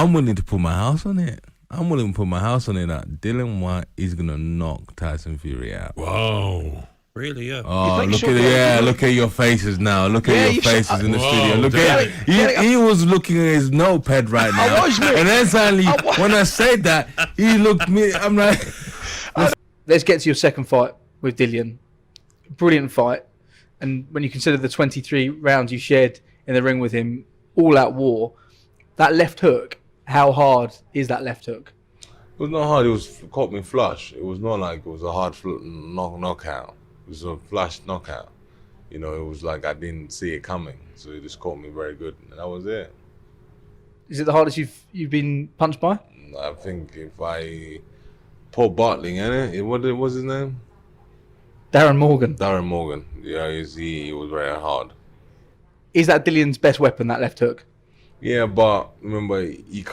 I'm willing to put my house on it. I'm willing to put my house on it that Dillian White is gonna knock Tyson Fury out. Whoa. Really? Yeah. Oh, look at your faces now. Look at your faces in the studio. Look at he was looking at his notepad right now. And then suddenly, when I said that, he looked me. I'm like, let's get to your second fight with Dillian. Brilliant fight, and when you consider the 23 rounds you shared in the ring with him, all out war. That left hook. How hard is that left hook? it was not hard. It caught me flush. It was not like it was a hard knockout. It was a flush knockout. You know, it was like I didn't see it coming, so it just caught me very good, and that was it. Is it the hardest you've been punched by? I think if Paul Bartling, innit? What was his name? Darren Morgan. Darren Morgan. Yeah, he was very hard. Is that Dillian's best weapon, that left hook? Yeah, but remember, he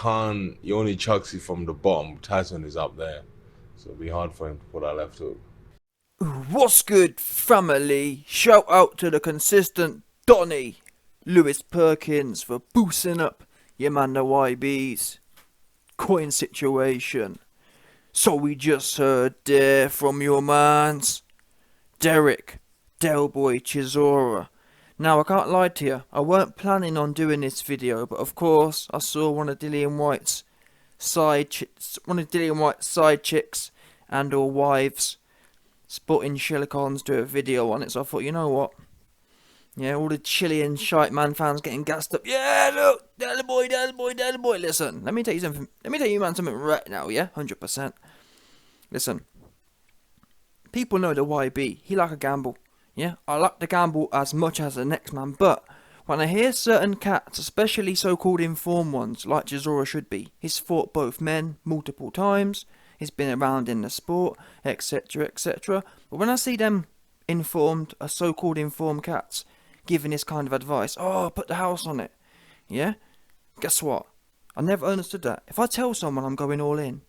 only chucks it from the bottom. Tyson is up there, so it'll be hard for him to put that left hook. What's good, family? Shout out to the consistent Donny, Lewis Perkins, for boosting up your man the YB's coin situation. So we just heard there from your mans, Derek, Delboy Chisora. Now I can't lie to you, I weren't planning on doing this video, but of course I saw one of Dillian White's side chicks and or wives spotting Shilicons do a video on it, so I thought, you know what? Yeah, all the Chilean shite man fans getting gassed up. Yeah, look, Delboy. Listen, let me tell you something. Let me tell you, man, something right now. Yeah, 100%. Listen, people know the YB. He like a gamble. Yeah, I like to gamble as much as the next man, but when I hear certain cats, especially so-called informed ones, like Chisora should be, he's fought both men multiple times, he's been around in the sport, etc., etc. But when I see them informed, so-called informed cats, giving this kind of advice, oh, put the house on it, yeah? Guess what? I never understood that. If I tell someone I'm going all in,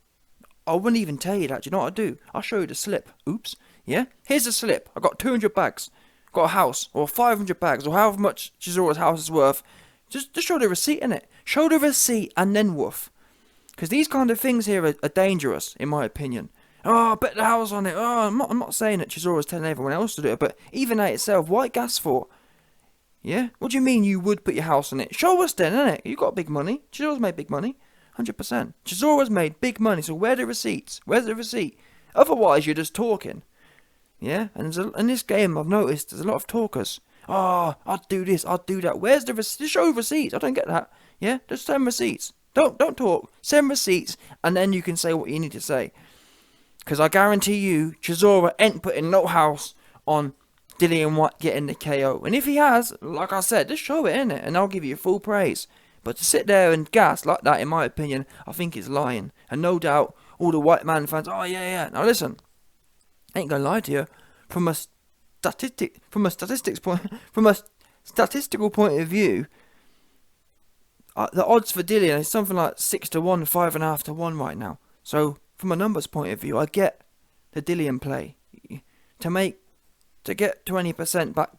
I wouldn't even tell you that. Do you know what I do? I'll show you the slip. Oops. Yeah? Here's the slip. I got 200 bags. Got a house. Or 500 bags. Or however much Chisora's house is worth. Just show the receipt, innit? Show the receipt and then woof. Because these kind of things here are dangerous, in my opinion. Oh, bet the house on it. Oh, I'm not saying that Chisora's telling everyone else to do it, but even that itself, why gas for? Yeah? What do you mean you would put your house on it? Show us then, innit? You got big money. Chisora's made big money. 100%. Chisora's made big money, so where are the receipts? Where's the receipt? Otherwise, you're just talking. Yeah? And in this game, I've noticed there's a lot of talkers. Oh, I'll do this, I'll do that. Where's the receipts? Just show receipts. I don't get that. Yeah? Just send receipts. Don't talk. Send receipts, and then you can say what you need to say. Because I guarantee you, Chisora ain't putting no house on Dillian White getting the KO. And if he has, like I said, just show it, innit? And I'll give you full praise. But to sit there and gas like that, in my opinion, I think is lying. And no doubt, all the white man fans, oh yeah. Now listen, I ain't gonna lie to you. From a statistical point of view, the odds for Dillian is something like 6 to 1, 5.5 to 1 right now. So from a numbers point of view, I get the Dillian play. To get 20% back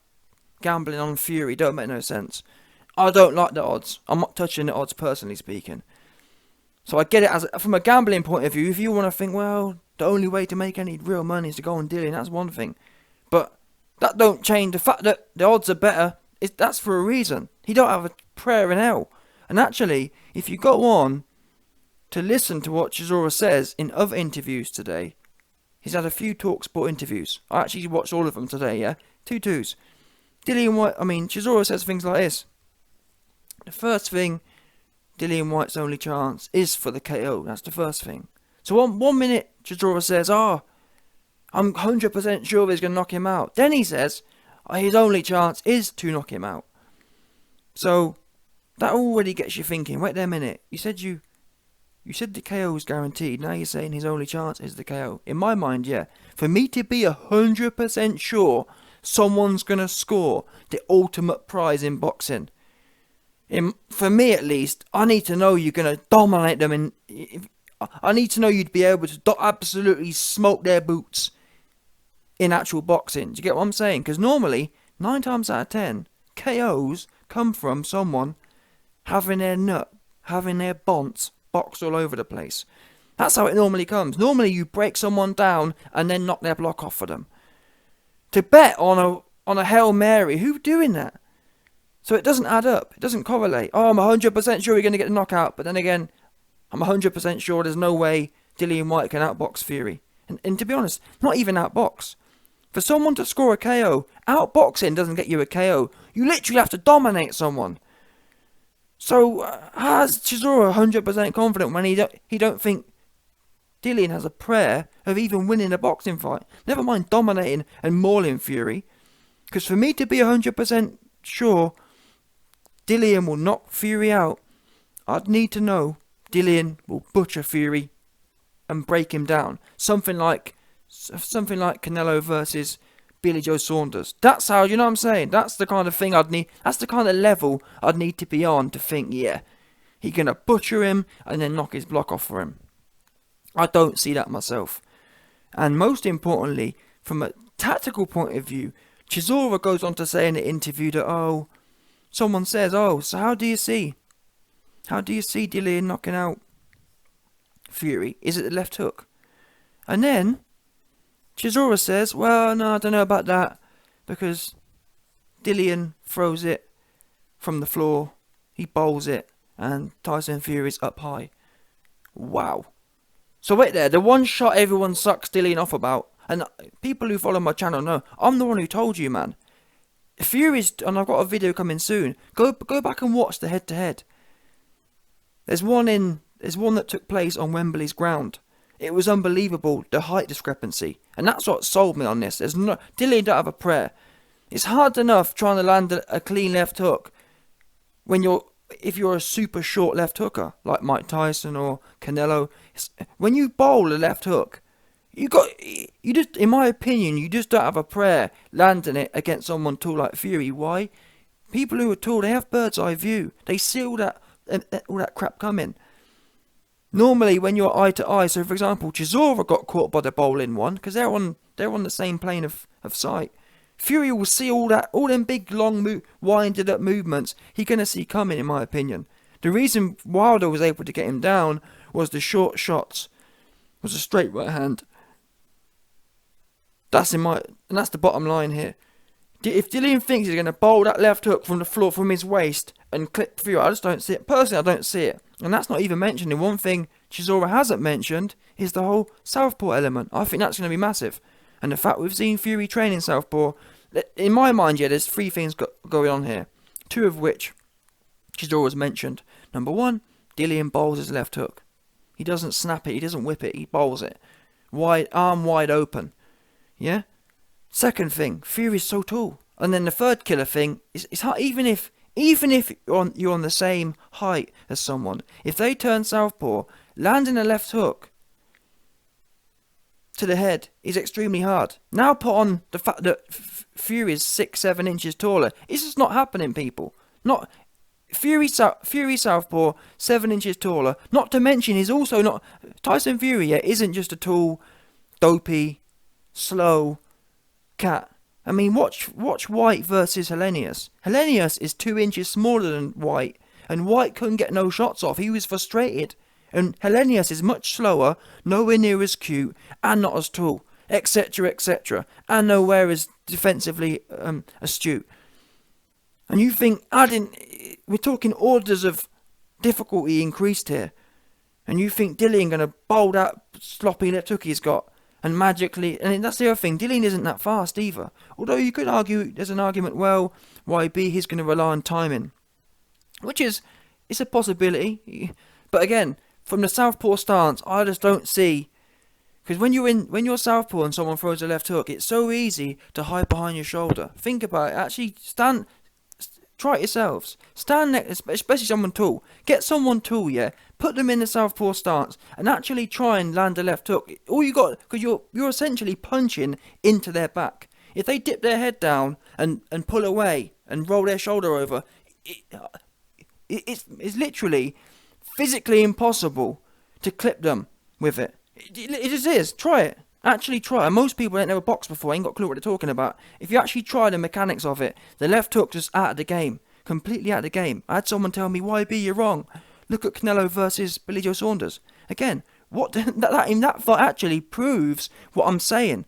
gambling on Fury don't make no sense. I don't like the odds. I'm not touching the odds, personally speaking. So I get it from a gambling point of view. If you want to think, well, the only way to make any real money is to go on Dillian, that's one thing. But that don't change the fact that the odds are better. That's for a reason. He don't have a prayer in hell. And actually, if you go on to listen to what Chisora says in other interviews today, he's had a few TalkSport interviews. I actually watched all of them today, yeah? 2-2s. Chisora says things like this. The first thing, Dillian White's only chance is for the KO. That's the first thing. So one minute, Chisora says, I'm 100% sure he's going to knock him out. Then he says, his only chance is to knock him out. So, that already gets you thinking, wait there a minute. You said the KO is guaranteed. Now you're saying his only chance is the KO. In my mind, yeah. For me to be 100% sure someone's going to score the ultimate prize in boxing, for me at least, I need to know you're going to dominate them. I need to know you'd be able to absolutely smoke their boots in actual boxing. Do you get what I'm saying? Because normally, 9 times out of 10, KOs come from someone having their nut having their bonds boxed all over the place. That's how it normally comes. Normally you break someone down and then knock their block off for them. To bet on a Hail Mary, who's doing that? So it doesn't add up. It doesn't correlate. Oh, I'm 100% sure you're going to get a knockout, but then again, I'm 100% sure there's no way Dillian White can outbox Fury. And to be honest, not even outbox. For someone to score a KO, outboxing doesn't get you a KO. You literally have to dominate someone. So, has Chisora 100% confident when he don't think Dillian has a prayer of even winning a boxing fight? Never mind dominating and mauling Fury. Because for me to be 100% sure Dillian will knock Fury out, I'd need to know Dillian will butcher Fury and break him down. Something like Canelo versus Billy Joe Saunders. That's how, you know what I'm saying? That's the kind of thing I'd need. That's the kind of level I'd need to be on to think, yeah, he's going to butcher him and then knock his block off for him. I don't see that myself. And most importantly, from a tactical point of view, Chisora goes on to say in the interview that, someone says, so how do you see Dillian knocking out Fury? Is it the left hook? And then Chisora says, well, no, I don't know about that, because Dillian throws it from the floor, he bowls it, and Tyson Fury's up high. Wow. So wait there, the one shot everyone sucks Dillian off about, and people who follow my channel know, I'm the one who told you, man. Fury's, and I've got a video coming soon, go back and watch the head-to-head. There's one that took place on Wembley's ground. It was unbelievable, the height discrepancy. And that's what sold me on this. Dillian don't have a prayer. It's hard enough trying to land a clean left hook if you're a super short left hooker, like Mike Tyson or Canelo. When you bowl a left hook, you just, in my opinion, you just don't have a prayer landing it against someone tall like Fury. Why? People who are tall, they have bird's eye view. They see all that crap coming. Normally, when you're eye to eye, so for example, Chisora got caught by the bowling one because they're on the same plane of sight. Fury will see all them big, long, winded up movements. He's gonna see coming, in my opinion. The reason Wilder was able to get him down was the short shots, was a straight right hand. That's the bottom line here. If Dillian thinks he's gonna bowl that left hook from the floor from his waist and clip Fury, I just don't see it. Personally, I don't see it. And that's not even mentioning one thing Chisora hasn't mentioned is the whole southpaw element. I think that's going to be massive. And the fact we've seen Fury training southpaw, in my mind, there's three things going on here. Two of which Chisora's mentioned. Number one, Dillian bowls his left hook. He doesn't snap it, he doesn't whip it, he bowls it. Arm wide open. Yeah? Second thing, Fury's so tall. And then the third killer thing is hard, even if you're on the same height as someone, if they turn southpaw, landing a left hook to the head is extremely hard. Now put on the fact that Fury is 6-7 inches taller. It's just not happening, people. Not Fury southpaw, 7 inches taller. Not to mention, he's also not Tyson Fury. Isn't just a tall, dopey, slow cat. I mean, watch White versus Hellenius. Hellenius is 2 inches smaller than White, and White couldn't get no shots off. He was frustrated. And Hellenius is much slower, nowhere near as cute, and not as tall, etc., etc., and nowhere as defensively astute. And you think we're talking orders of difficulty increased here, and you think Dillian gonna bowl that sloppy left hook he's got? And magically, and that's the other thing, Dillian isn't that fast either. Although you could argue, there's an argument, well, YB, he's going to rely on timing. Which it's a possibility. But again, from the southpaw stance, I just don't see. Because when you're southpaw and someone throws a left hook, it's so easy to hide behind your shoulder. Think about it. Actually, try it yourselves. Stand next, especially someone tall. Get someone tall, yeah? Put them in the southpaw stance and actually try and land a left hook. All you got, because you're essentially punching into their back. If they dip their head down and pull away and roll their shoulder over, it's literally physically impossible to clip them with it. It just is. Try it. Actually try. And most people ain't never boxed before, ain't got a clue what they're talking about. If you actually try the mechanics of it, the left hook just out of the game. Completely out of the game. I had someone tell me, YB, you're wrong. Look at Canelo versus Billy Joe Saunders. Again, what that fight actually proves what I'm saying.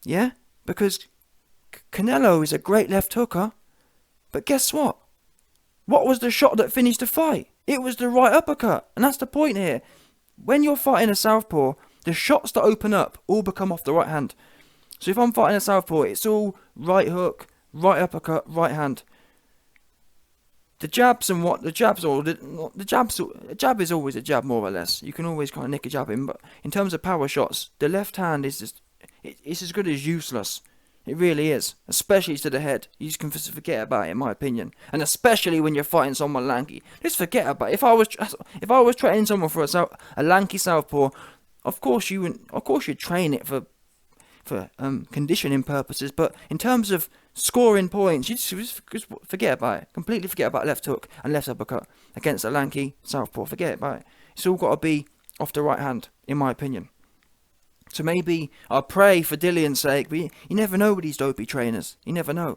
Yeah? Because Canelo is a great left hooker. But guess what? What was the shot that finished the fight? It was the right uppercut. And that's the point here. When you're fighting a southpaw, the shots that open up all become off the right hand. So if I'm fighting a southpaw, it's all right hook, right uppercut, right hand. The jabs and what the jabs or the jabs, a jab is always a jab more or less. You can always kind of nick a jab in, but in terms of power shots, the left hand is just it's as good as useless. It really is, especially to the head. You just can forget about it, in my opinion, and especially when you're fighting someone lanky. Just forget about it. If I was training someone for a lanky southpaw, of course you'd train it for conditioning purposes, but in terms of scoring points, you just forget about it. Completely forget about left hook and left uppercut against a lanky southpaw. Forget about it. It's all got to be off the right hand, in my opinion. So maybe I'll pray for Dillian's sake, but you never know with these dopey trainers. You never know.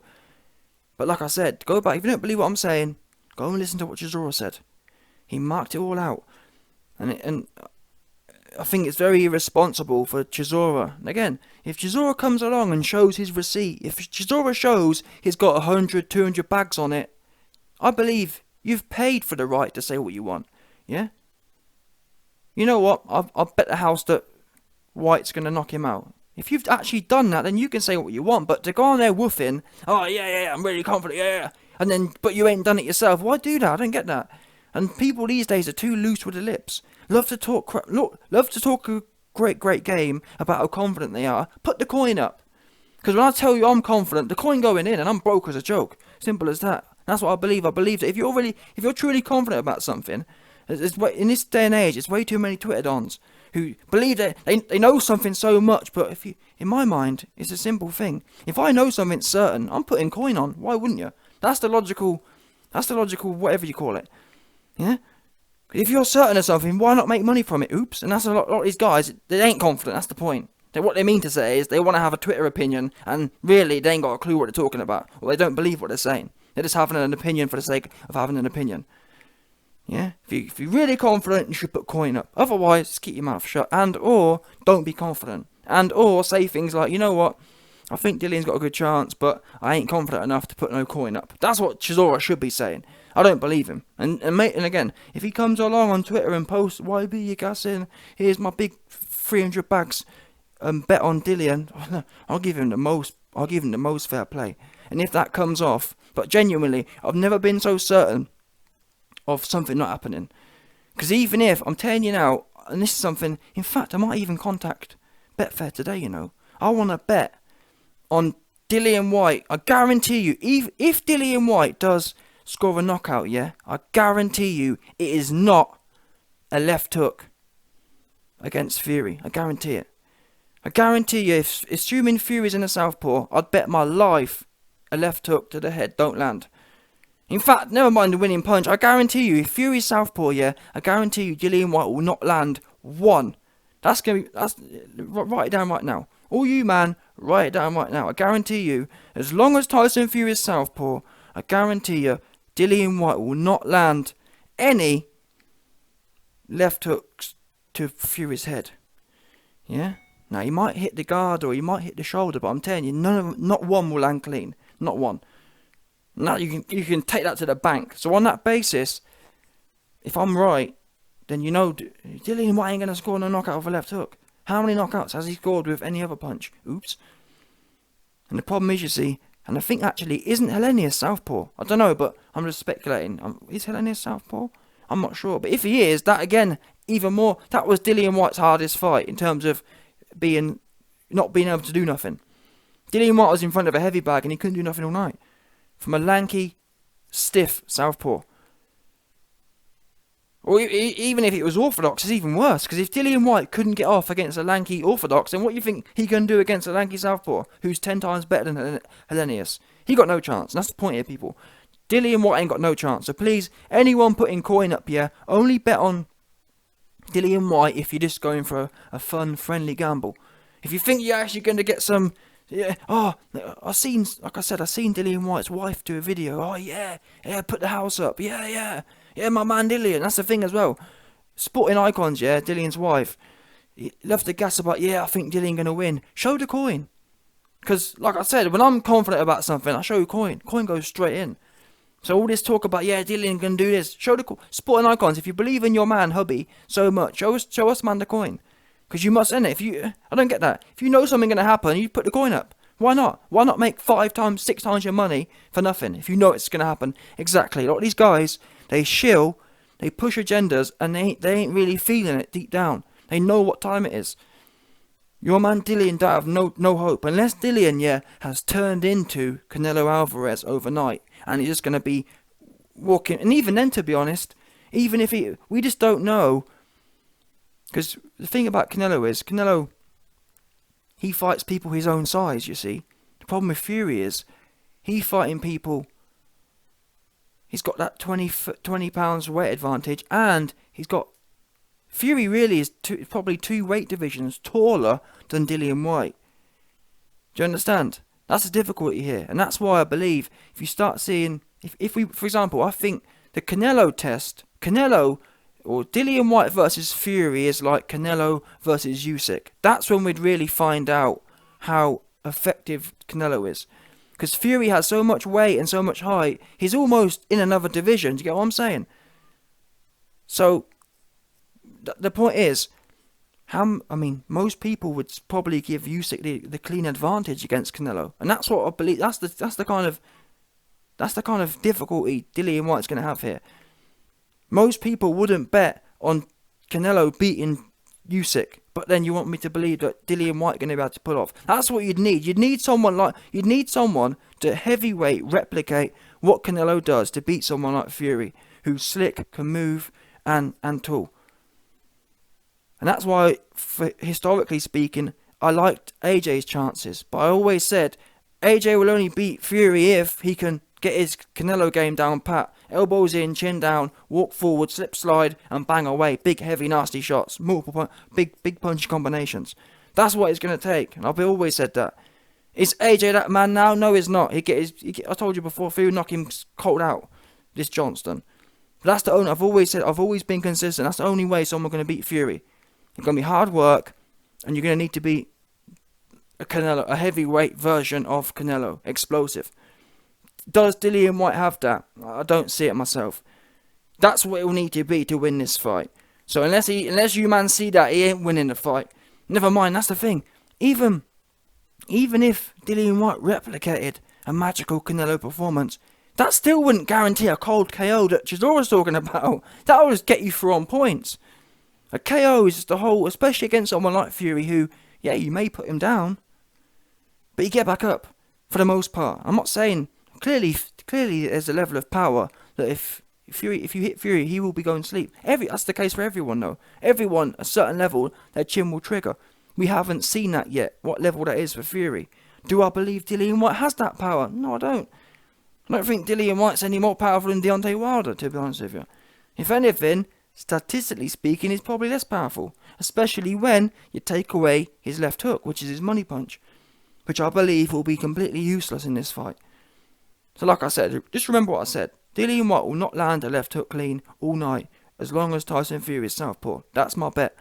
But like I said, go back. If you don't believe what I'm saying, go and listen to what Chisora said. He marked it all out. And I think it's very irresponsible for Chisora. And again, if Chisora comes along and shows his receipt, if Chisora shows he's got 100, 200 bags on it, I believe you've paid for the right to say what you want. Yeah? You know what? I'll bet the house that White's going to knock him out. If you've actually done that, then you can say what you want. But to go on there woofing, oh yeah, I'm really confident, yeah. And then, but you ain't done it yourself. Why do that? I don't get that. And people these days are too loose with the lips. Love to talk a great game about how confident they are. Put the coin up. Because when I tell you I'm confident, the coin going in and I'm broke as a joke. Simple as that. That's what I believe. I believe that if you're truly confident about something, in this day and age, it's way too many Twitter dons who believe that they know something so much, but in my mind, it's a simple thing. If I know something certain, I'm putting coin on. Why wouldn't you? That's the logical whatever you call it. Yeah? If you're certain of something, why not make money from it? Oops. And that's a lot of these guys, they ain't confident, that's the point. What they mean to say is they want to have a Twitter opinion, and really they ain't got a clue what they're talking about, or they don't believe what they're saying. They're just having an opinion for the sake of having an opinion. Yeah, if you're really confident, you should put coin up. Otherwise, just keep your mouth shut, and or don't be confident, and or say things like, you know what, I think Dillian's got a good chance, but I ain't confident enough to put no coin up. That's what Chisora should be saying. I don't believe him. And again, if he comes along on Twitter and posts, YB, you gassing, here's my big 300 bags, bet on Dillian, I'll give him the most fair play. And if that comes off, but genuinely, I've never been so certain of something not happening. Because even if, I'm telling you now, and this is something, in fact, I might even contact Betfair today, you know. I want to bet on Dillian White. I guarantee you, if Dillian White does score a knockout, yeah, I guarantee you it is not a left hook against Fury. I guarantee it. I guarantee you, if assuming Fury's in a southpaw, I'd bet my life a left hook to the head don't land. In fact, never mind the winning punch, I guarantee you, if Fury's southpaw, yeah, I guarantee you Dillian White will not land one. Write it down right now. All you, man, write it down right now. I guarantee you, as long as Tyson Fury is southpaw, I guarantee you, Dillian White will not land any left hooks to Fury's head. Yeah? Now, he might hit the guard or he might hit the shoulder, but I'm telling you, not one will land clean. Not one. Now, you can take that to the bank. So on that basis, if I'm right, then you know Dillian White ain't going to score no knockout with a left hook. How many knockouts has he scored with any other punch? Oops. And the problem is, you see, and I think actually, isn't Helenius southpaw? I don't know, but I'm just speculating. Is Helenius southpaw? I'm not sure. But if he is, that again, even more, that was Dillian White's hardest fight in terms of not being able to do nothing. Dillian White was in front of a heavy bag and he couldn't do nothing all night. From a lanky, stiff southpaw. Or even if it was orthodox, it's even worse. Because if Dillian White couldn't get off against a lanky orthodox, then what do you think he can do against a lanky southpaw who's 10 times better than Helenius? He got no chance. And that's the point here, people. Dillian White ain't got no chance. So please, anyone putting coin up here, only bet on Dillian White if you're just going for a fun, friendly gamble. If you think you're actually going to get some... Yeah, I've seen Dillian White's wife do a video. Oh, yeah, put the house up. Yeah. Yeah, my man Dillian. That's the thing as well. Sporting icons, yeah, Dillian's wife. He loves to gas about, yeah, I think Dillian going to win. Show the coin. Because, like I said, when I'm confident about something, I show you coin. Coin goes straight in. So all this talk about, yeah, Dillian can do this. Show the sporting icons. If you believe in your man, hubby, so much, show us man, the coin. Because you must, innit? I don't get that. If you know something going to happen, you put the coin up. Why not? Why not make 5 times, 6 times your money for nothing if you know it's going to happen? Exactly. A lot of these guys, they shill, they push agendas, and they ain't really feeling it deep down. They know what time it is. Your man Dillian don't have no hope. Unless Dillian, yeah, has turned into Canelo Alvarez overnight. And he's just going to be walking. And even then, to be honest, even if we just don't know. Because the thing about Canelo is, he fights people his own size, you see. The problem with Fury is, he fighting people, he's got that 20 pounds weight advantage, and he's got, Fury really is probably 2 weight divisions taller than Dillian White. Do you understand? That's the difficulty here, and that's why I believe if you start seeing, if we, for example, I think the Canelo test, or Dillian White versus Fury is like Canelo versus Usyk. That's when we'd really find out how effective Canelo is. Because Fury has so much weight and so much height, he's almost in another division. Do you get what I'm saying? So, the point is, most people would probably give Usyk the clean advantage against Canelo. And that's what I believe, that's the kind of difficulty Dillian White's going to have here. Most people wouldn't bet on Canelo beating Usyk, but then you want me to believe that Dillian White going to be able to pull off. That's what you'd need. You'd need someone to heavyweight replicate what Canelo does to beat someone like Fury, who's slick, can move, and tall. And that's why, historically speaking, I liked AJ's chances. But I always said AJ will only beat Fury if he can get his Canelo game down pat. Elbows in, chin down, walk forward, slip slide, and bang away. Big, heavy, nasty shots. Multiple, big punch combinations. That's what it's going to take. And I've always said that. Is AJ that man now? No, he's not. I told you before, Fury knock him cold out. This Johnston. But that's the only, I've always been consistent. That's the only way someone's going to beat Fury. It's going to be hard work, and you're going to need to be a heavyweight version of Canelo. Explosive. Does Dillian White have that? I don't see it myself. That's what it will need to be to win this fight. So unless you man see that, he ain't winning the fight. Never mind, that's the thing. Even if Dillian White replicated a magical Canelo performance, that still wouldn't guarantee a cold KO that Chisora's talking about. That will just get you through on points. A KO is just a whole, especially against someone like Fury who, yeah, you may put him down, but you get back up for the most part. I'm not saying, clearly there's a level of power that if you hit Fury, he will be going to sleep. That's the case for everyone though. Everyone, a certain level, their chin will trigger. We haven't seen that yet, what level that is for Fury. Do I believe Dillian White has that power? No, I don't. I don't think Dillian White's any more powerful than Deontay Wilder, to be honest with you. If anything, statistically speaking, he's probably less powerful, especially when you take away his left hook, which is his money punch, which I believe will be completely useless in this fight. So like I said, just remember what I said. Dillian White will not land a left hook clean all night as long as Tyson Fury is southpaw. That's my bet.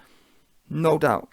No doubt.